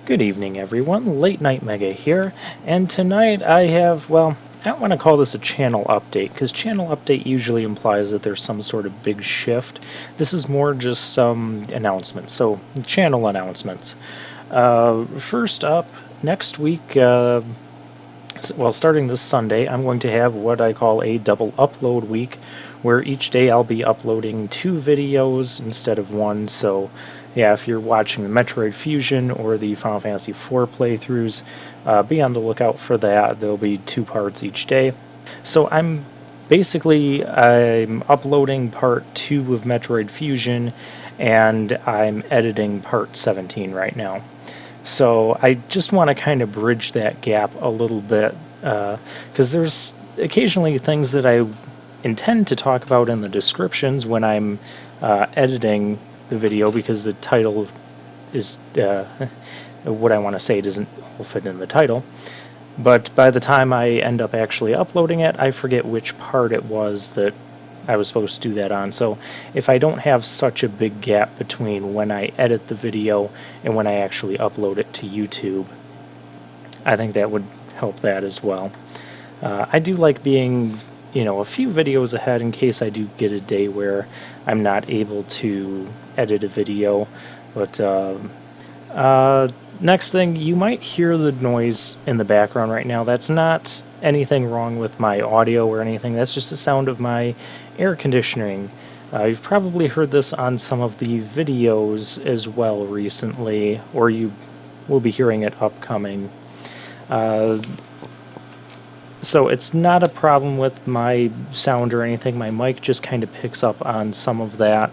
Good evening, everyone. Late Night Mega here, and tonight I have, well, I don't want to call this a channel update, because channel update usually implies that there's some sort of big shift. This is more just some announcements, so channel announcements. First up, next week, well, starting this Sunday, I'm going to have what I call a double upload week, where each day I'll be uploading 2 videos instead of 1, so yeah, if you're watching the Metroid Fusion or the Final Fantasy IV playthroughs, be on the lookout for that. There'll be 2 parts each day. So I'm uploading part 2 of Metroid Fusion, and I'm editing part 17 right now. So I just want to kind of bridge that gap a little bit, because there's occasionally things that I intend to talk about in the descriptions when I'm editing the video, because the title is what I want to say doesn't all fit in the title. But by the time I end up actually uploading it, I forget which part it was that I was supposed to do that on. So if I don't have such a big gap between when I edit the video and when I actually upload it to YouTube, I think that would help that as well. I do like being, a few videos ahead in case I do get a day where I'm not able to edit a video. But next thing, you might hear the noise in the background right now. That's not anything wrong with my audio or anything. That's just the sound of my air conditioning. You've probably heard this on some of the videos as well recently, or you will be hearing it upcoming. So it's not a problem with my sound or anything. My mic just kind of picks up on some of that.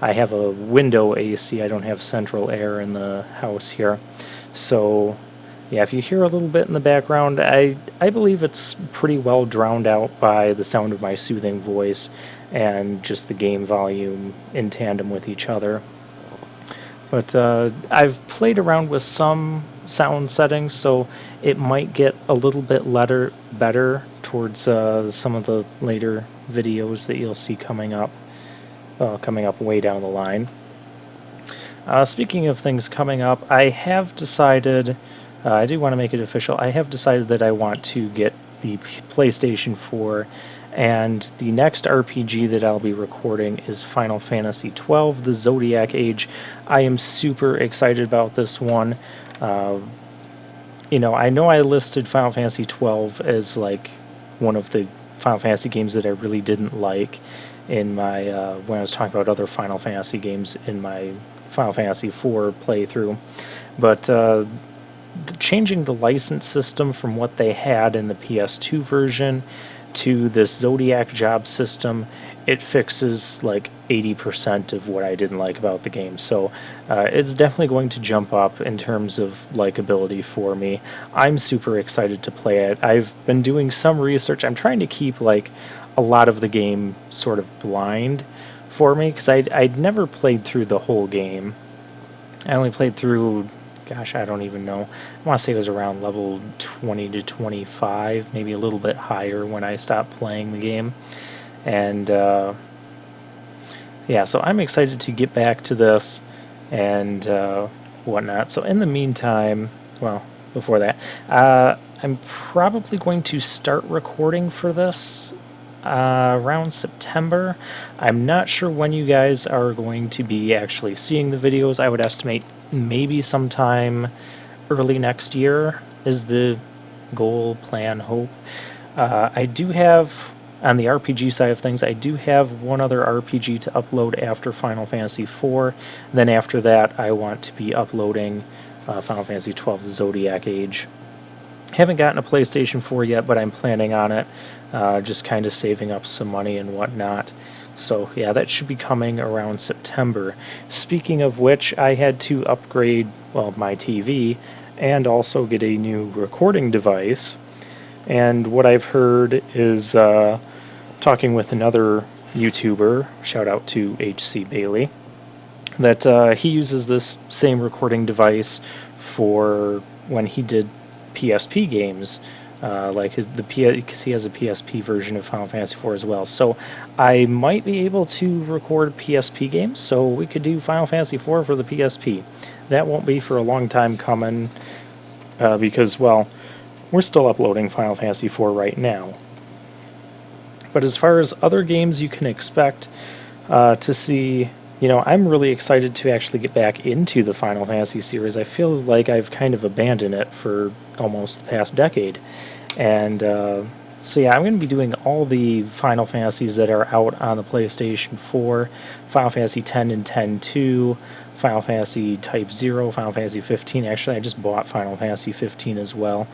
I have a window AC. I don't have central air in the house here. So yeah, if you hear a little bit in the background, I believe it's pretty well drowned out by the sound of my soothing voice and just the game volume in tandem with each other. But I've played around with some sound settings, so it might get a little bit better towards some of the later videos that you'll see coming up way down the line. Speaking of things coming up, I have decided, I do want to make it official, I have decided that I want to get the PlayStation 4, and the next RPG that I'll be recording is Final Fantasy XII, the Zodiac Age. I am super excited about this one. I know I listed Final Fantasy XII as like one of the Final Fantasy games that I really didn't like in my when I was talking about other Final Fantasy games in my Final Fantasy IV playthrough, but changing the license system from what they had in the PS2 version to this Zodiac job system, it fixes like 80% of what I didn't like about the game. So it's definitely going to jump up in terms of likability for me. I'm super excited to play it. I've been doing some research. I'm trying to keep like a lot of the game sort of blind for me, because I'd never played through the whole game. I only played through, gosh, I don't even know. I want to say it was around level 20 to 25, maybe a little bit higher when I stopped playing the game. And yeah, so I'm excited to get back to this and whatnot. So in the meantime, well, before that, I'm probably going to start recording for this around September. I'm not sure when you guys are going to be actually seeing the videos. I would estimate maybe sometime early next year is the goal, plan, hope. I do have, on the RPG side of things, I do have one other RPG to upload after Final Fantasy IV. Then after that, I want to be uploading Final Fantasy XII Zodiac Age. Haven't gotten a PlayStation 4 yet, but I'm planning on it, just kind of saving up some money and whatnot. So yeah, that should be coming around September. Speaking of which, I had to upgrade, well, my TV and also get a new recording device. And what I've heard is, talking with another YouTuber, shout out to HC Bailey, that he uses this same recording device for when he did PSP games, because he has a PSP version of Final Fantasy IV as well. So I might be able to record PSP games, so we could do Final Fantasy IV for the PSP. that won't be for a long time coming, because, well, we're still uploading Final Fantasy IV right now. But as far as other games you can expect to see, I'm really excited to actually get back into the Final Fantasy series. I feel like I've kind of abandoned it for almost the past decade. And so yeah, I'm going to be doing all the Final Fantasies that are out on the PlayStation 4, Final Fantasy X and X-2, Final Fantasy Type 0, Final Fantasy 15. Actually, I just bought Final Fantasy 15 as well.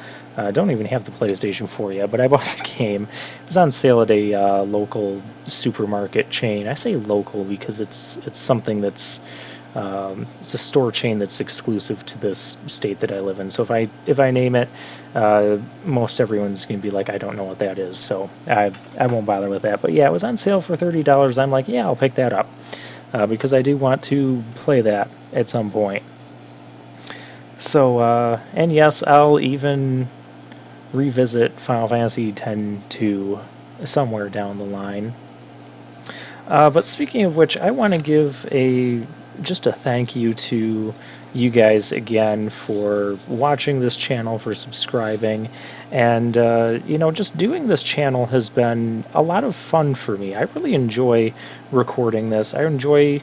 Don't even have the PlayStation 4 yet, but I bought the game. It was on sale at a local supermarket chain. I say local because it's something that's it's a store chain that's exclusive to this state that I live in. So if I name it, most everyone's going to be like, I don't know what that is. So I won't bother with that. But yeah, it was on sale for $30. I'm like, yeah, I'll pick that up because I do want to play that at some point. So and yes, I'll even revisit Final Fantasy X-2 somewhere down the line. But speaking of which, I want to give just a thank you to you guys again for watching this channel, for subscribing, and just doing this channel has been a lot of fun for me. I really enjoy recording this. I enjoy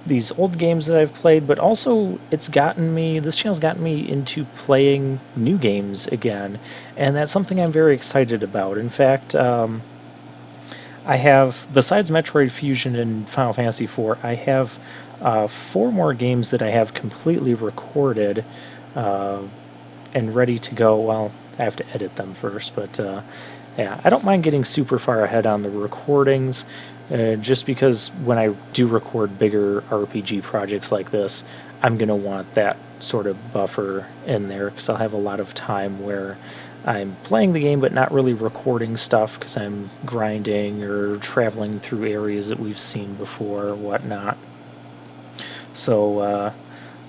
these old games that I've played, but also this channel's gotten me into playing new games again, and that's something I'm very excited about. In fact, I have, besides Metroid Fusion and Final Fantasy IV, I have 4 more games that I have completely recorded and ready to go. Well, I have to edit them first, but yeah, I don't mind getting super far ahead on the recordings, just because when I do record bigger RPG projects like this, I'm going to want that sort of buffer in there, because I'll have a lot of time where I'm playing the game but not really recording stuff because I'm grinding or traveling through areas that we've seen before or whatnot. So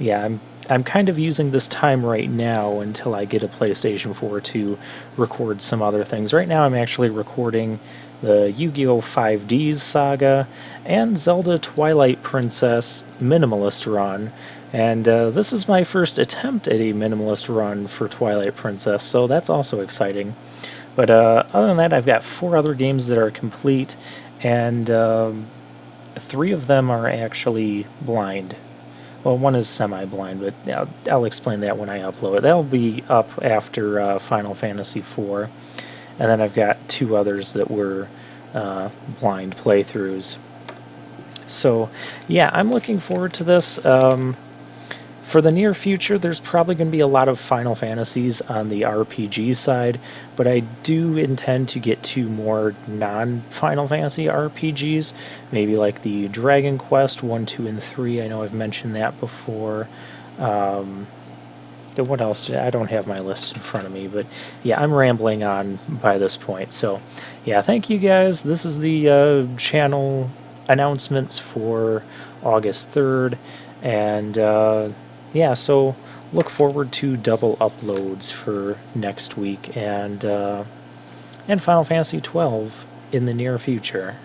yeah, I'm kind of using this time right now until I get a PlayStation 4 to record some other things. Right now I'm actually recording the Yu-Gi-Oh! 5Ds saga and Zelda Twilight Princess Minimalist Run. And this is my first attempt at a minimalist run for Twilight Princess, so that's also exciting. But other than that, I've got 4 other games that are complete, and 3 of them are actually blind. Well, 1 is semi-blind, but I'll explain that when I upload it. That'll be up after Final Fantasy IV. And then I've got 2 others that were blind playthroughs. So, yeah, I'm looking forward to this. For the near future, there's probably going to be a lot of Final Fantasies on the RPG side, but I do intend to get 2 more non-Final Fantasy RPGs, maybe like the Dragon Quest 1, 2, and 3. I know I've mentioned that before. What else? I don't have my list in front of me, but yeah, I'm rambling on by this point. So yeah, thank you guys. This is the channel announcements for August 3rd, and yeah, so look forward to double uploads for next week and Final Fantasy 12 in the near future.